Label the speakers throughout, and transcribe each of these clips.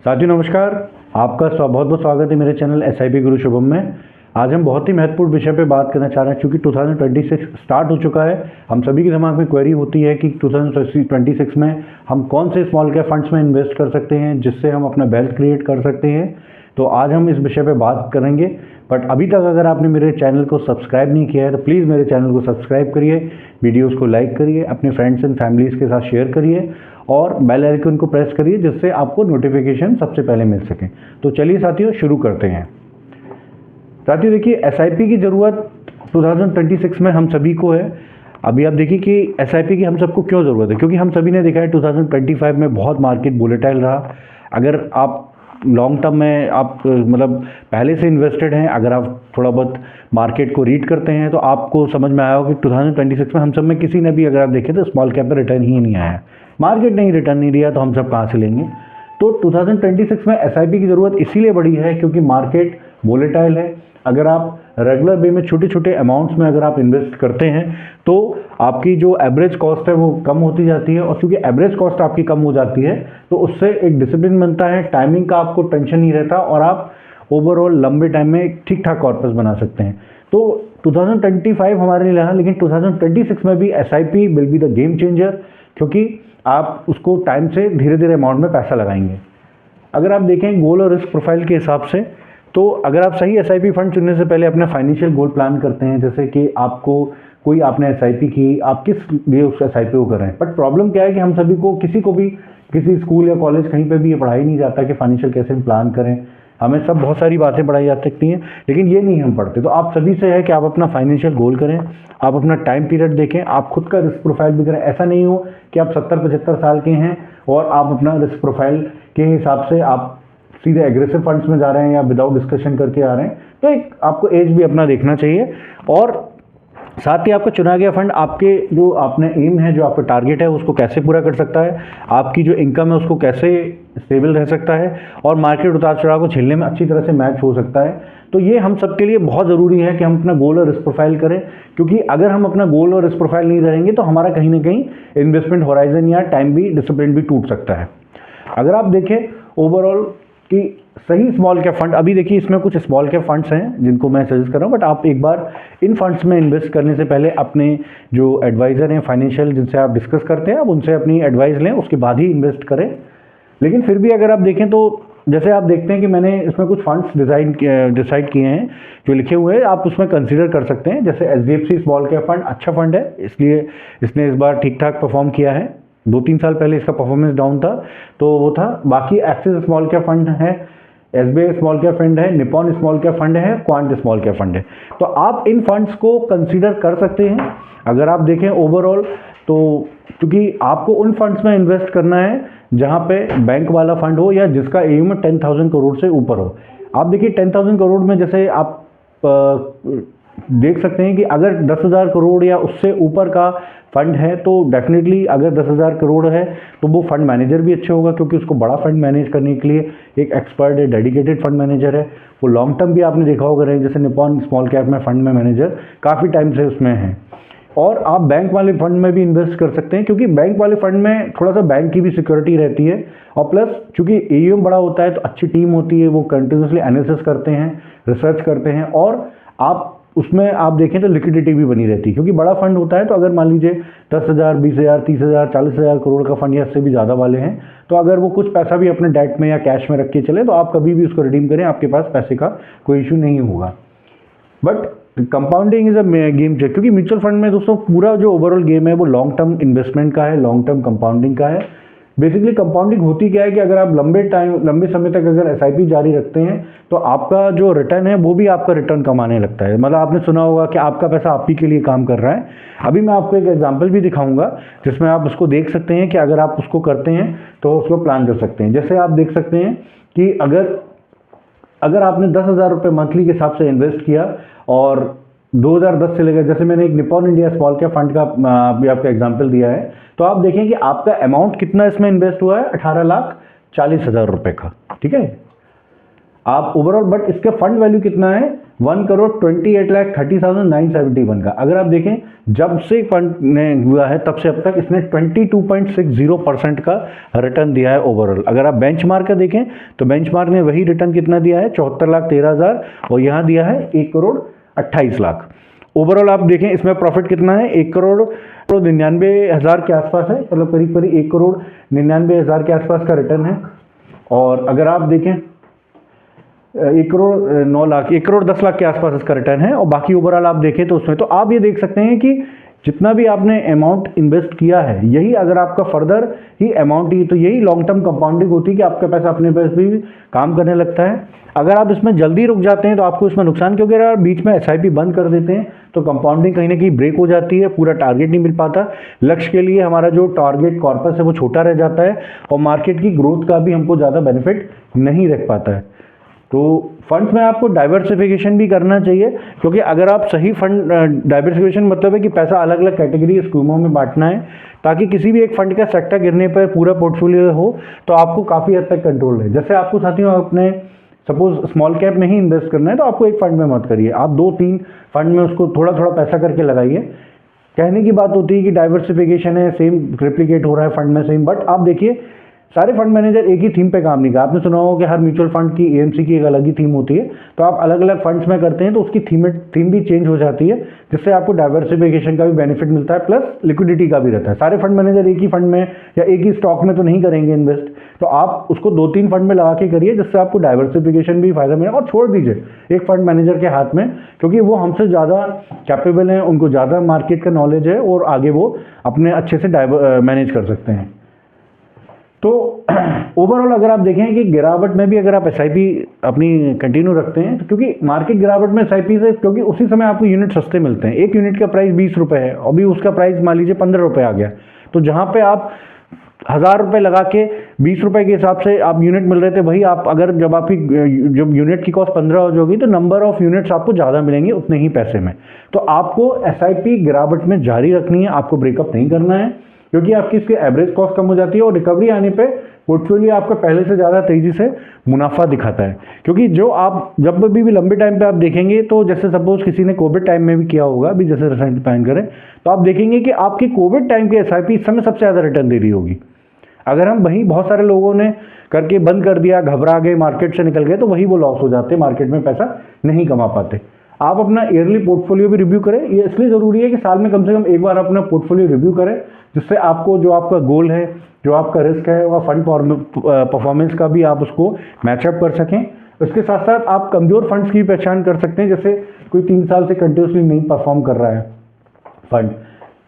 Speaker 1: साथियों नमस्कार। आपका बहुत बहुत स्वागत है मेरे चैनल एसआईपी गुरु शुभम में। आज हम बहुत ही महत्वपूर्ण विषय पे बात करना चाह रहे हैं क्योंकि 2026 स्टार्ट हो चुका है। हम सभी के दिमाग में क्वेरी होती है कि 2026 में हम कौन से स्मॉल कैप फंड्स में इन्वेस्ट कर सकते हैं जिससे हम अपना वेल्थ क्रिएट कर सकते हैं। तो आज हम इस विषय पे बात करेंगे। बट अभी तक अगर आपने मेरे चैनल को सब्सक्राइब नहीं किया है तो प्लीज़ मेरे चैनल को सब्सक्राइब करिए, वीडियोस को लाइक करिए, अपने फ्रेंड्स एंड फैमिलीज़ के साथ शेयर करिए और बेल आइकन को प्रेस करिए जिससे आपको नोटिफिकेशन सबसे पहले मिल सके। तो चलिए साथियों शुरू करते हैं। साथियों देखिए, एसआईपी की ज़रूरत 2026 में हम सभी को है। अभी आप देखिए कि एसआईपी की हम सबको क्यों ज़रूरत है, क्योंकि हम सभी ने देखा है 2025 में बहुत मार्केट वोलेटाइल रहा। अगर आप लॉन्ग टर्म में आप मतलब पहले से इन्वेस्टेड हैं, अगर आप थोड़ा बहुत मार्केट को रीड करते हैं तो आपको समझ में आया होगा कि 2026 में हम सब में किसी ने भी अगर आप देखें तो स्मॉल कैप पर रिटर्न ही नहीं आया। मार्केट नहीं रिटर्न नहीं दिया तो हम सब कहाँ से लेंगे। तो 2026 में एसआईपी की ज़रूरत इसीलिए बड़ी है क्योंकि मार्केट वोलेटाइल है। अगर आप रेगुलर वे में छोटे छोटे अमाउंट्स में अगर आप इन्वेस्ट करते हैं तो आपकी जो एवरेज कॉस्ट है वो कम होती जाती है, और क्योंकि एवरेज कॉस्ट आपकी कम हो जाती है तो उससे एक डिसिप्लिन बनता है, टाइमिंग का आपको टेंशन नहीं रहता और आप ओवरऑल लंबे टाइम में ठीक ठाक कॉर्पस बना सकते हैं। तो 2025 हमारे लिए रहा, लेकिन 2026 में भी SIP will be the game changer क्योंकि आप उसको टाइम से धीरे धीरे अमाउंट में पैसा लगाएंगे। अगर आप देखें गोल और रिस्क प्रोफाइल के हिसाब से, तो अगर आप सही एसआईपी फंड चुनने से पहले अपना फाइनेंशियल गोल प्लान करते हैं, जैसे कि आपको कोई आपने एसआईपी की, आप किस लिए उस एसआईपी को कर रहे हैं। बट प्रॉब्लम क्या है कि हम सभी को किसी को भी किसी स्कूल या कॉलेज कहीं पे भी ये पढ़ाई नहीं जाता कि फाइनेंशियल कैसे प्लान करें। हमें सब बहुत सारी बातें पढ़ाई जा सकती हैं लेकिन ये नहीं हम पढ़ते। तो आप सभी से है कि आप अपना फाइनेंशियल गोल करें, आप अपना टाइम पीरियड देखें, आप खुद का रिस्क प्रोफाइल भी करें। ऐसा नहीं हो कि आप 70-75 साल के हैं और आप अपना रिस्क प्रोफाइल के हिसाब से आप सीधे एग्रेसिव फंड्स में जा रहे हैं या विदाउट डिस्कशन करके आ रहे हैं। तो एक आपको एज भी अपना देखना चाहिए और साथ ही आपका चुना गया फंड आपके जो आपने एम है, जो आपका टारगेट है उसको कैसे पूरा कर सकता है, आपकी जो इनकम है उसको कैसे स्टेबल रह सकता है और मार्केट उतार चढ़ाव को झेलने में अच्छी तरह से मैच हो सकता है। तो ये हम सब के लिए बहुत ज़रूरी है कि हम अपना गोल और रिस्क प्रोफाइल करें, क्योंकि अगर हम अपना गोल और रिस्क प्रोफाइल नहीं रहेंगे तो हमारा कहीं ना कहीं इन्वेस्टमेंट होराइजन या टाइम भी डिसिप्लिन भी टूट सकता है। अगर आप देखें ओवरऑल कि सही स्मॉल कैप फंड, अभी देखिए इसमें कुछ स्मॉल कैप फंड्स हैं जिनको मैं सजेस्ट कर रहा हूँ, बट आप एक बार इन फंड्स में इन्वेस्ट करने से पहले अपने जो एडवाइज़र हैं फाइनेंशियल जिनसे आप डिस्कस करते हैं, आप उनसे अपनी एडवाइस लें, उसके बाद ही इन्वेस्ट करें। लेकिन फिर भी अगर आप देखें तो जैसे आप देखते हैं कि मैंने इसमें कुछ फंड्स डिसाइड किए हैं जो लिखे हुए हैं, आप उसमें कंसीडर कर सकते हैं। जैसे एचडीएफसी स्मॉल कैप फंड अच्छा फंड है, इसलिए इसने इस बार ठीक ठाक परफॉर्म किया है। 2-3 साल पहले इसका परफॉर्मेंस डाउन था तो वो था। बाकी एक्सिस स्मॉल कैप फंड है, एसबीआई स्मॉल कैप फंड है, निपॉन स्मॉल कैप फंड है, क्वांट स्मॉल कैप फंड है। तो आप इन फंड्स को कंसीडर कर सकते हैं। अगर आप देखें ओवरऑल तो क्योंकि आपको उन फंड्स में इन्वेस्ट करना है जहां पे बैंक वाला फंड हो या जिसका एम 10,000 करोड़ से ऊपर हो। आप देखिए 10,000 करोड़ में जैसे आप देख सकते हैं कि अगर 10,000 करोड़ या उससे ऊपर का फंड है तो डेफिनेटली अगर 10,000 करोड़ है तो वो फंड मैनेजर भी अच्छा होगा, क्योंकि उसको बड़ा फंड मैनेज करने के लिए एक एक्सपर्ट है, डेडिकेटेड फंड मैनेजर है। वो लॉन्ग टर्म भी आपने देखा होगा, जैसे निपॉन स्मॉल कैप में फंड में मैनेजर काफ़ी टाइम से उसमें है। और आप बैंक वाले फंड में भी इन्वेस्ट कर सकते हैं, क्योंकि बैंक वाले फंड में थोड़ा सा बैंक की भी सिक्योरिटी रहती है और प्लस चूंकि एयूएम बड़ा होता है तो अच्छी टीम होती है, वो कंटिन्यूसली एनालिसिस करते हैं, रिसर्च करते हैं और आप उसमें आप देखें तो लिक्विडिटी भी बनी रहती है। क्योंकि बड़ा फंड होता है तो अगर मान लीजिए 10,000, 20,000, 30,000, 40,000 करोड़ का फंड या इससे भी ज़्यादा वाले हैं तो अगर वो कुछ पैसा भी अपने डेट में या कैश में रख के चले तो आप कभी भी उसको रिडीम करें, आपके पास पैसे का कोई इशू नहीं होगा। But compounding is a game changer, क्योंकि म्यूचुअल फंड में दोस्तों पूरा जो ओवरऑल गेम है वो लॉन्ग टर्म इन्वेस्टमेंट का है, लॉन्ग टर्म कंपाउंडिंग का है। बेसिकली कंपाउंडिंग होती क्या है कि अगर आप लंबे समय तक अगर एसआईपी जारी रखते हैं तो आपका जो रिटर्न है वो भी आपका रिटर्न कमाने लगता है। मतलब आपने सुना होगा कि आपका पैसा आप ही के लिए काम कर रहा है। अभी मैं आपको एक एग्जांपल भी दिखाऊंगा जिसमें आप उसको देख सकते हैं कि अगर आप उसको करते हैं तो उसको प्लान कर सकते हैं। जैसे आप देख सकते हैं कि अगर आपने 10,000 रुपये मंथली के हिसाब से इन्वेस्ट किया और 2010 से लेकर, जैसे मैंने एक Nippon India small cap fund का भी आपका एग्जांपल दिया है, तो आप देखें कि आपका अमाउंट कितना इसमें इन्वेस्ट हुआ है, 18,40,000 रुपये का। ठीक है, आप ओवरऑल, बट इसका फंड वैल्यू कितना है, 1,28,30,971 का। अगर आप देखें जब से फंड ने हुआ है तब से अब तक इसने 22.60% का रिटर्न दिया है ओवरऑल। अगर आप बेंचमार्क का देखें तो बेंचमार्क ने वही रिटर्न कितना दिया है, 74,13,000, और यहाँ दिया है 1,28,00,000। ओवरऑल आप देखें इसमें प्रॉफिट कितना है, 1,99,000 के आसपास है, मतलब करीब करीब 1,99,000 के आसपास का रिटर्न है। और अगर आप देखें 1,09,00,000, 1,10,00,000 के आसपास इसका रिटर्न है। और बाकी ओवरऑल आप देखें तो उसमें तो आप ये देख सकते हैं कि जितना भी आपने अमाउंट इन्वेस्ट किया है, यही अगर आपका फर्दर ही अमाउंट ही, तो यही लॉन्ग टर्म कंपाउंडिंग होती है कि आपका पैसा अपने पैसे भी काम करने लगता है। अगर आप इसमें जल्दी रुक जाते हैं तो आपको इसमें नुकसान, क्योंकि अगर आप बीच में एसआईपी बंद कर देते हैं तो कंपाउंडिंग कहीं ना कहीं ब्रेक हो जाती है, पूरा टारगेट नहीं मिल पाता। लक्ष्य के लिए हमारा जो टारगेट कॉर्पस है वो छोटा रह जाता है और मार्केट की ग्रोथ का भी हमको ज़्यादा बेनिफिट नहीं रख पाता है। तो फंड्स में आपको डाइवर्सिफिकेशन भी करना चाहिए, क्योंकि अगर आप सही फंड, डाइवर्सिफिकेशन मतलब है कि पैसा अलग अलग कैटेगरी स्कीमों में बांटना है, ताकि किसी भी एक फंड का सेक्टर गिरने पर पूरा पोर्टफोलियो हो तो आपको काफ़ी हद तक कंट्रोल है। जैसे आपको साथियों अपने सपोज स्मॉल कैप में ही इन्वेस्ट करना है तो आपको एक फंड में मत करिए, आप 2-3 फंड में उसको थोड़ा थोड़ा पैसा करके लगाइए। कहने की बात होती है कि डाइवर्सिफिकेशन है, सेम रेप्लिकेट हो रहा है फंड में सेम, बट आप देखिए सारे फंड मैनेजर एक ही थीम पे काम नहीं करते। आपने सुना होगा कि हर म्यूचुअल फंड की एएमसी की एक अलग ही थीम होती है, तो आप अलग अलग फंड्स में करते हैं तो उसकी थीम भी चेंज हो जाती है, जिससे आपको डाइवर्सिफिकेशन का भी बेनिफिट मिलता है, प्लस लिक्विडिटी का भी रहता है। सारे फंड मैनेजर एक ही फंड में या एक ही स्टॉक में तो नहीं करेंगे इन्वेस्ट, तो आप उसको 2-3 फंड में लगा के करिए, जिससे आपको डाइवर्सिफिकेशन भी फायदा मिले। और छोड़ दीजिए एक फंड मैनेजर के हाथ में, क्योंकि वो हमसे ज़्यादा कैपेबल हैं, उनको ज़्यादा मार्केट का नॉलेज है और आगे वो अपने अच्छे से मैनेज कर सकते हैं। तो ओवरऑल अगर आप देखें कि गिरावट में भी अगर आप एसआईपी अपनी कंटिन्यू रखते हैं, तो क्योंकि मार्केट गिरावट में एसआईपी से, क्योंकि उसी समय आपको यूनिट सस्ते मिलते हैं। एक यूनिट का प्राइस 20 रुपये है, अभी उसका प्राइस मान लीजिए 15 रुपये आ गया, तो जहाँ पे आप 1,000 रुपये लगा के 20 रुपये के हिसाब से आप यूनिट मिल रहे थे, वही आप अगर जब आपकी जब यूनिट की कॉस्ट 15 हो जाएगी तो नंबर ऑफ यूनिट्स आपको ज़्यादा मिलेंगे उतने ही पैसे में। तो आपको एसआईपी गिरावट में जारी रखनी है, आपको ब्रेकअप नहीं करना है, क्योंकि आपकी इसकी एवरेज कॉस्ट कम हो जाती है और रिकवरी आने पे पोर्टफोलियो आपका पहले से ज़्यादा तेज़ी से मुनाफा दिखाता है। क्योंकि जो आप जब भी लंबे टाइम पे आप देखेंगे, तो जैसे सपोज किसी ने कोविड टाइम में भी किया होगा, अभी जैसे रिसेंट प्लान करें, तो आप देखेंगे कि आपकी कोविड टाइम की एसआईपी इस समय सबसे ज़्यादा रिटर्न दे रही होगी। अगर हम वहीं बहुत सारे लोगों ने करके बंद कर दिया, घबरा गए, मार्केट से निकल गए, तो वही वो लॉस हो जाते, मार्केट में पैसा नहीं कमा पाते। आप अपना ईयरली पोर्टफोलियो भी रिव्यू करें, ये इसलिए ज़रूरी है कि साल में कम से कम एक बार अपना पोर्टफोलियो रिव्यू करें, जिससे आपको जो आपका गोल है, जो आपका रिस्क है, वह फंड परफॉर्मेंस का भी आप उसको मैचअप कर सकें। इसके साथ साथ आप कमज़ोर फंड्स की पहचान कर सकते हैं, जैसे कोई 3 साल से कंटिन्यूसली नहीं परफॉर्म कर रहा है फंड,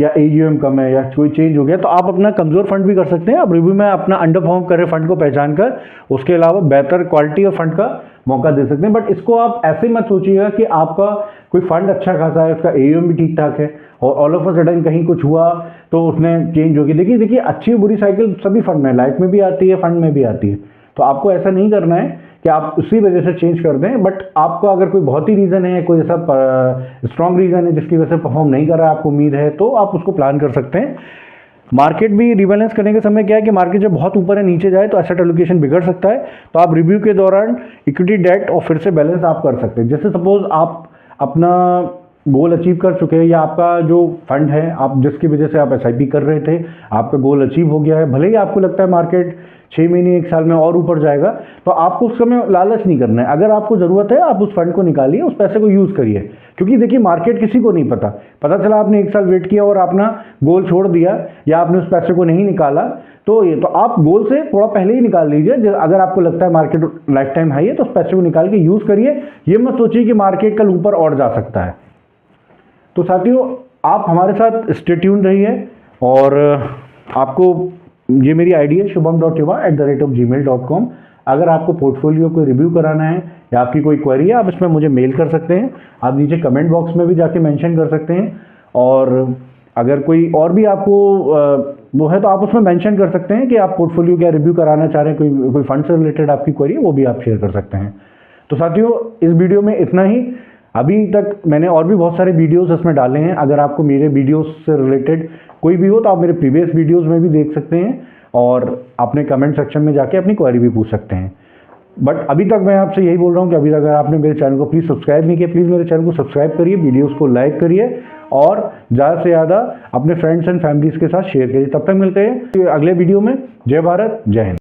Speaker 1: या AUM कम है, या कोई चेंज हो गया, तो आप अपना कमज़ोर फंड भी कर सकते हैं। आप रिव्यू में अपना अंडर परफॉर्म कर रहे फंड को पहचान कर उसके अलावा बेहतर क्वालिटी और फंड का मौका दे सकते हैं। बट इसको आप ऐसे मत सोचिएगा कि आपका कोई फंड अच्छा खासा है, उसका AUM भी ठीक ठाक है और ऑल ऑफ अ सडन कहीं कुछ हुआ तो उसने चेंज होगी। देखिए अच्छी बुरी साइकिल सभी फंड में, लाइफ में भी आती है, फंड में भी आती है, तो आपको ऐसा नहीं करना है कि आप उसी वजह से चेंज कर दें। बट आपको अगर कोई बहुत ही रीज़न है, कोई ऐसा स्ट्रॉन्ग रीज़न है जिसकी वजह से परफॉर्म नहीं कर रहा है, आपको उम्मीद है, तो आप उसको प्लान कर सकते हैं। मार्केट भी रिबैलेंस करने के समय क्या है कि मार्केट जब बहुत ऊपर है नीचे जाए तो एसेट एलोकेशन बिगड़ सकता है, तो आप रिव्यू के दौरान इक्विटी डेट और फिर से बैलेंस आप कर सकते हैं। जैसे सपोज आप अपना गोल अचीव कर चुके हैं, या आपका जो फंड है आप जिसकी वजह से आप एसआईपी कर रहे थे, आपका गोल अचीव हो गया है, भले ही आपको लगता है मार्केट 6 महीने 1 साल में और ऊपर जाएगा, तो आपको उस समय लालच नहीं करना है। अगर आपको ज़रूरत है आप उस फंड को निकालिए, उस पैसे को यूज़ करिए, क्योंकि देखिए मार्केट किसी को नहीं पता चला आपने 1 साल वेट किया और अपना गोल छोड़ दिया, या आपने उस पैसे को नहीं निकाला, तो आप गोल से थोड़ा पहले ही निकाल लीजिए। अगर आपको लगता है मार्केट लाइफ टाइम हाई है तो उस पैसे को निकाल के यूज़ करिए। ये मत सोचिए कि मार्केट कल ऊपर और जा सकता है। तो साथियों, आप हमारे साथ स्टे ट्यून्ड रहिए, और आपको ये मेरी आईडी है shubham.yuva@gmail.com। अगर आपको पोर्टफोलियो को रिव्यू कराना है या आपकी कोई क्वेरी है, आप इसमें मुझे मेल कर सकते हैं। आप नीचे कमेंट बॉक्स में भी जाके मेंशन कर सकते हैं, और अगर कोई और भी आपको वो है तो आप उसमें मेंशन कर सकते हैं कि आप पोर्टफोलियो क्या रिव्यू कराना चाह रहे हैं, कोई फंड से रिलेटेड आपकी क्वेरी है, वो भी आप शेयर कर सकते हैं। तो साथियों, इस वीडियो में इतना ही। अभी तक मैंने और भी बहुत सारे वीडियोस इसमें डाले हैं, अगर आपको मेरे वीडियोस से रिलेटेड कोई भी हो तो आप मेरे प्रीवियस वीडियोस में भी देख सकते हैं, और अपने कमेंट सेक्शन में जाके अपनी क्वेरी भी पूछ सकते हैं। बट अभी तक मैं आपसे यही बोल रहा हूँ कि अभी तक अगर आपने मेरे चैनल को प्लीज़ सब्सक्राइब नहीं किया, प्लीज़ मेरे चैनल को सब्सक्राइब करिए, वीडियोस को लाइक करिए और ज़्यादा से ज़्यादा अपने फ्रेंड्स एंड फैमिलीज़ के साथ शेयर करिए। तब तक मिलते हैं अगले वीडियो में। जय भारत, जय हिंद।